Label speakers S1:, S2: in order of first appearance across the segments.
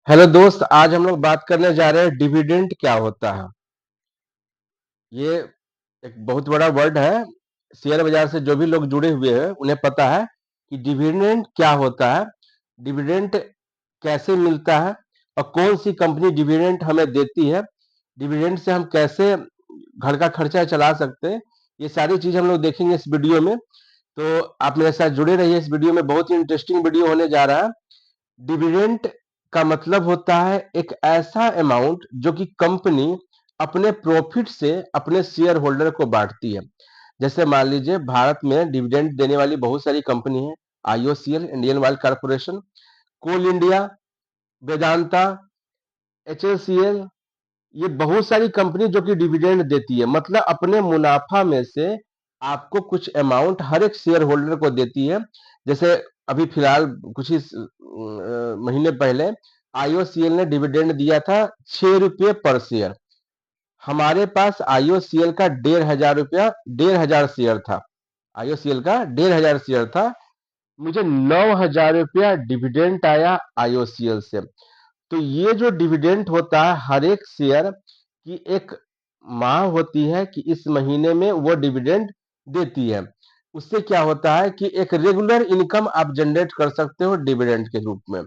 S1: Hello दोस्त, आज हम लोग बात करने जा रहे हैं डिविडेंड क्या होता है। ये एक बहुत बड़ा वर्ड है। शेयर बाजार से जो भी लोग जुड़े हुए हैं उन्हें पता है कि डिविडेंड क्या होता है, डिविडेंड कैसे मिलता है और कौन सी कंपनी डिविडेंड हमें देती है, डिविडेंड से हम कैसे घर का खर्चा चला सकते हैं। ये सारी चीज हम लोग देखेंगे इस वीडियो में। तो आप मेरे साथ जुड़े रहिए, इस वीडियो में बहुत ही इंटरेस्टिंग वीडियो होने जा रहा है। डिविडेंड का मतलब होता है एक ऐसा अमाउंट जो कि कंपनी अपने प्रॉफिट से अपने शेयर होल्डर को बांटती है। जैसे मान लीजिए भारत में डिविडेंड देने वाली बहुत सारी कंपनी है। आईओसीएल, इंडियन ऑयल कॉर्पोरेशन, कोल इंडिया, वेदांता, एचएलसीएल, ये बहुत सारी कंपनी जो कि डिविडेंड देती है, मतलब अपने मुनाफा में से आपको कुछ अमाउंट हर एक शेयर होल्डर को देती है। जैसे अभी फिलहाल कुछ ही महीने पहले आईओसीएल ने डिविडेंड दिया था 6 रुपये पर शेयर। हमारे पास आईओसीएल का 1,500 रुपया, 1,500 शेयर था। आईओसीएल का 1,500 शेयर था। मुझे 9,000 रुपया डिविडेंड आया आईओसीएल से। तो ये जो डिविडेंड होता है, हर एक शेयर की एक माह होती है कि इस महीने में वो डिविडेंड देती है। उससे क्या होता है कि एक रेगुलर इनकम आप जनरेट कर सकते हो डिविडेंड के रूप में।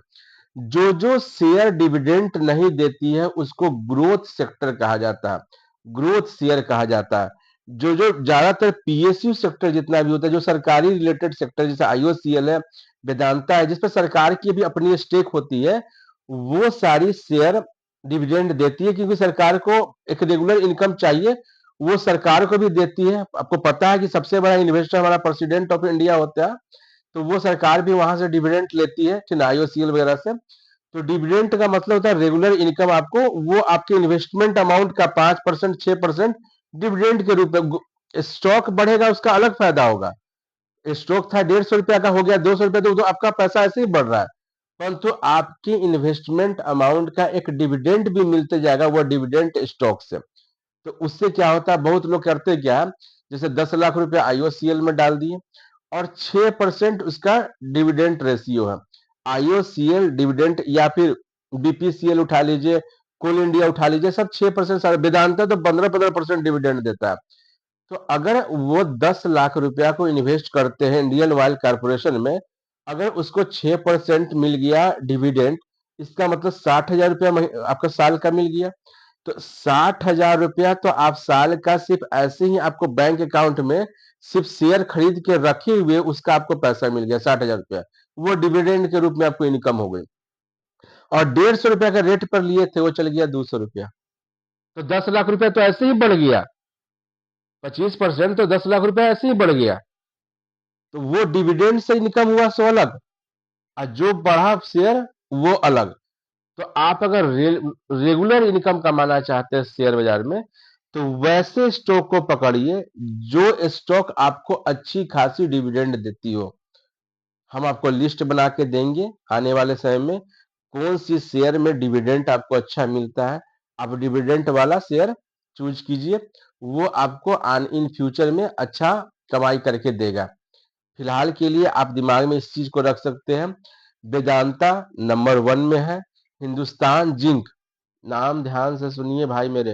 S1: जो जो शेयर डिविडेंड नहीं देती है उसको ग्रोथ सेक्टर कहा जाता है, ग्रोथ शेयर कहा जाता है। जो जो ज्यादातर पीएसयू सेक्टर जितना भी होता है, जो सरकारी रिलेटेड सेक्टर जैसे आईओसीएल है, वेदांता है, जिसपे सरकार की भी अपनी स्टेक होती है, वो सारी शेयर डिविडेंड देती है क्योंकि सरकार को एक रेगुलर इनकम चाहिए। वो सरकार को भी देती है। आपको पता है कि सबसे बड़ा इन्वेस्टर हमारा प्रेसिडेंट ऑफ इंडिया होता है, तो वो सरकार भी वहां से डिविडेंड लेती है, आईओसीएल वगैरह से। तो डिविडेंड का मतलब होता है रेगुलर इनकम। आपको वो आपके इन्वेस्टमेंट अमाउंट का 5%, 6% डिविडेंड के रूप में। स्टॉक बढ़ेगा उसका अलग फायदा होगा। स्टॉक था 150 रुपया का, हो गया 200 रुपया, तो आपका पैसा ऐसे ही बढ़ रहा है। परंतु आपके इन्वेस्टमेंट अमाउंट का एक डिविडेंड भी मिलते जाएगा, वो डिविडेंड स्टॉक से। तो उससे क्या होता है, बहुत लोग करते क्या, जैसे 10 लाख रुपया आईओसीएल में डाल दिए और 6% उसका डिविडेंड रेशियो है। आईओसीएल डिविडेंड या फिर बीपीसीएल उठा लीजिए, कोल इंडिया उठा लीजिए, सब 6%, सारे वेदांता तो 15-15% डिविडेंड देता है। तो अगर वो 10 लाख रुपया को इन्वेस्ट करते हैं इंडियन ऑयल कॉर्पोरेशन में, अगर उसको 6% मिल गया डिविडेंड, इसका मतलब 60,000 रुपया आपका साल का मिल गया। तो 60,000 रुपया तो आप साल का सिर्फ ऐसे ही आपको बैंक अकाउंट में सिर्फ शेयर खरीद के रखे हुए उसका आपको पैसा मिल गया, 60,000 रुपया। वो डिविडेंड के रूप में आपको इनकम हो गई। और 150 रुपया का रेट पर लिए थे, वो चल गया 200 रुपया। तो 10 लाख रुपया तो ऐसे ही बढ़ गया। 25% तो 10 लाख रुपया ऐसे ही बढ़ गया। तो वो डिविडेंड से इनकम हुआ सो अलग, और जो बढ़ा शेयर वो अलग। तो आप अगर रेगुलर इनकम कमाना चाहते हैं शेयर बाजार में, तो वैसे स्टॉक को पकड़िए जो स्टॉक आपको अच्छी खासी डिविडेंड देती हो। हम आपको लिस्ट बना के देंगे आने वाले समय में, कौन सी शेयर में डिविडेंड आपको अच्छा मिलता है। आप डिविडेंड वाला शेयर चूज कीजिए, वो आपको इन फ्यूचर में अच्छा कमाई करके देगा। फिलहाल के लिए आप दिमाग में इस चीज को रख सकते हैं। वेदांता नंबर 1 में है। हिंदुस्तान जिंक, नाम ध्यान से सुनिए भाई मेरे,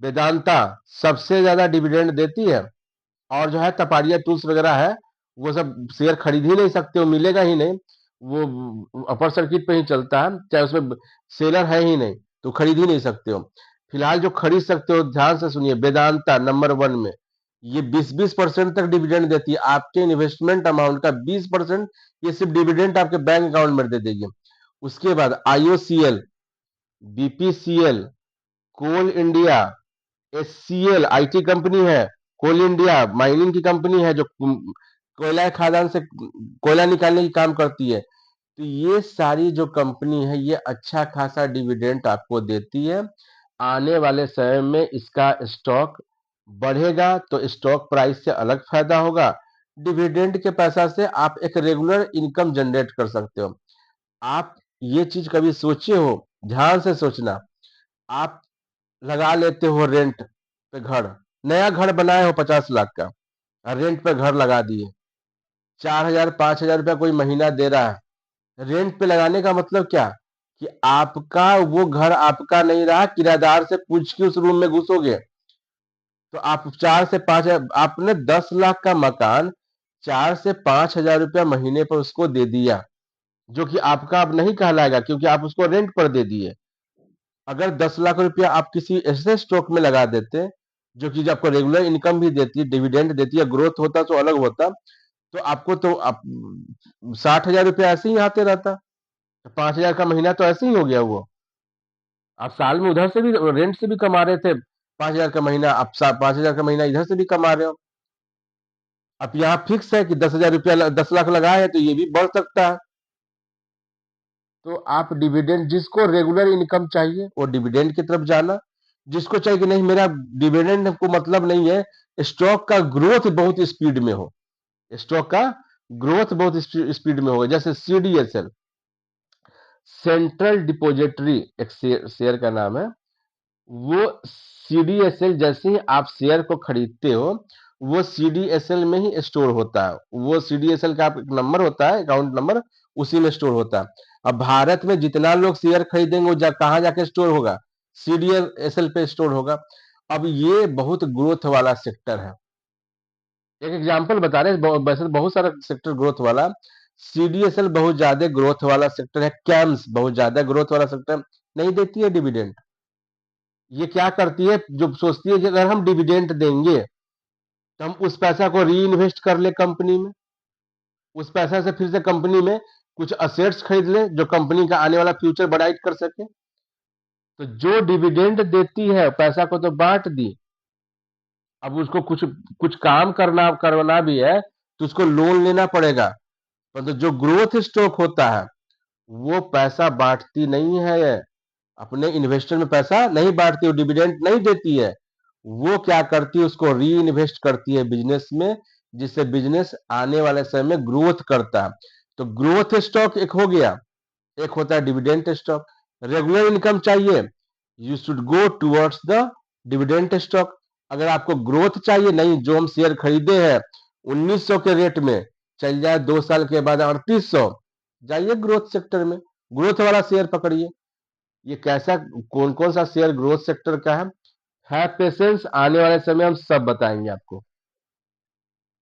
S1: वेदांता सबसे ज्यादा डिविडेंड देती है। और जो है तपाड़िया टूल्स वगैरह है, वो सब शेयर खरीद ही नहीं सकते हो, मिलेगा ही नहीं। वो अपर सर्किट पे ही चलता है, चाहे उसमें सेलर है ही नहीं, तो खरीद ही नहीं सकते हो। फिलहाल जो खरीद सकते हो, ध्यान से सुनिए, वेदांता नंबर 1 में। ये 20-20% तक डिविडेंड देती है। आपके इन्वेस्टमेंट अमाउंट का 20% ये सिर्फ डिविडेंड आपके बैंक अकाउंट में दे देगी। उसके बाद IOCL, BPCL, Coal India, HCL IT company है, कोल इंडिया माइनिंग की कंपनी है जो कोयला खदान से कोयला निकालने की काम करती है। तो ये सारी जो कंपनी है ये अच्छा खासा डिविडेंड आपको देती है। आने वाले समय में इसका स्टॉक बढ़ेगा तो स्टॉक प्राइस से अलग फायदा होगा। डिविडेंड के पैसा से आप एक रेगुलर इनकम जनरेट कर सकते हो। आप ये चीज कभी सोचे हो? ध्यान से सोचना। आप लगा लेते हो रेंट पे घर, नया घर बनाए हो 50 लाख का, और रेंट पे घर लगा दिए, 4,000 5,000 रुपया कोई महीना दे रहा है। रेंट पे लगाने का मतलब क्या कि आपका वो घर आपका नहीं रहा, किराएदार से पूछ के उस रूम में घुसोगे तो आप 4 से 5 आपने 10 लाख का मकान 4 से 5 हजार रुपया महीने पर उसको दे दिया, जो कि आपका अब नहीं कहलाएगा क्योंकि आप उसको रेंट पर दे दिए। अगर 10 लाख रुपया आप किसी ऐसे स्टॉक में लगा देते जो कि जो आपको रेगुलर इनकम भी देती है, डिविडेंड देती है, ग्रोथ होता तो अलग होता, तो आपको तो आप 60 हजार रुपया ऐसे ही आते रहता। 5 हजार का महीना तो ऐसे ही हो गया वो। आप साल में उधर से भी रेंट से भी कमा रहे थे 5 हजार का महीना, आप 5 हजार का महीना इधर से भी कमा रहे हो। अब यहाँ फिक्स है कि 10 हजार रुपया 10 लाख लगाए है तो ये भी बढ़ सकता है। तो आप डिविडेंड, जिसको रेगुलर इनकम चाहिए वो डिविडेंड की तरफ जाना, जिसको चाहिए कि नहीं मेरा डिविडेंड को मतलब नहीं है, स्टॉक का ग्रोथ बहुत स्पीड में हो, स्टॉक का ग्रोथ बहुत स्पीड में होगा, जैसे सीडीएसएल, सेंट्रल डिपोजिटरी एक शेयर का नाम है। वो सीडीएसएल जैसे ही आप शेयर को खरीदते हो वो सीडीएसएल में ही स्टोर होता है, वो सीडीएसएल का एक नंबर होता है, अकाउंट नंबर, उसी में स्टोर होता है। अब भारत में जितना लोग शेयर खरीदेंगे वो कहाँ जाके स्टोर होगा, सीडीएसएल पे स्टोर होगा। अब ये बहुत ग्रोथ वाला सेक्टर है, एक एग्जांपल बता रहे हैं, वैसे तो बहुत सारा सेक्टर ग्रोथ वाला, सीडीएसएल बहुत ज्यादा ग्रोथ वाला सेक्टर है, कैम्स बहुत ज्यादा ग्रोथ वाला सेक्टर, नहीं देती है डिविडेंड। ये क्या करती है, जो सोचती है कि अगर हम डिविडेंड देंगे तो हम उस पैसा को री इन्वेस्ट कर ले कंपनी में, उस पैसा से फिर से कंपनी में कुछ असेट्स खरीद ले जो कंपनी का आने वाला फ्यूचर ब्राइट कर सके। तो जो डिविडेंड देती है पैसा को तो बांट दी, अब उसको कुछ कुछ काम करना भी है तो उसको लोन लेना पड़ेगा। मतलब जो ग्रोथ स्टॉक होता है वो पैसा बांटती नहीं है, अपने इन्वेस्टर में पैसा नहीं बांटती, वो डिविडेंड नहीं देती है, वो क्या करती है उसको री इन्वेस्ट करती है बिजनेस में, जिससे बिजनेस आने वाले समय में ग्रोथ करता है। तो ग्रोथ स्टॉक एक हो गया, एक होता है डिविडेंड स्टॉक। रेगुलर इनकम चाहिए, you should go towards the dividend stock. अगर आपको ग्रोथ चाहिए, नहीं जो हम शेयर खरीदे हैं 1900 के रेट में चल जाए 2 साल के बाद 3800, जाइए ग्रोथ सेक्टर में, ग्रोथ वाला शेयर पकड़िए। ये कैसा, कौन कौन सा शेयर ग्रोथ सेक्टर का है पेशेंस, आने वाले समय हम सब बताएंगे आपको।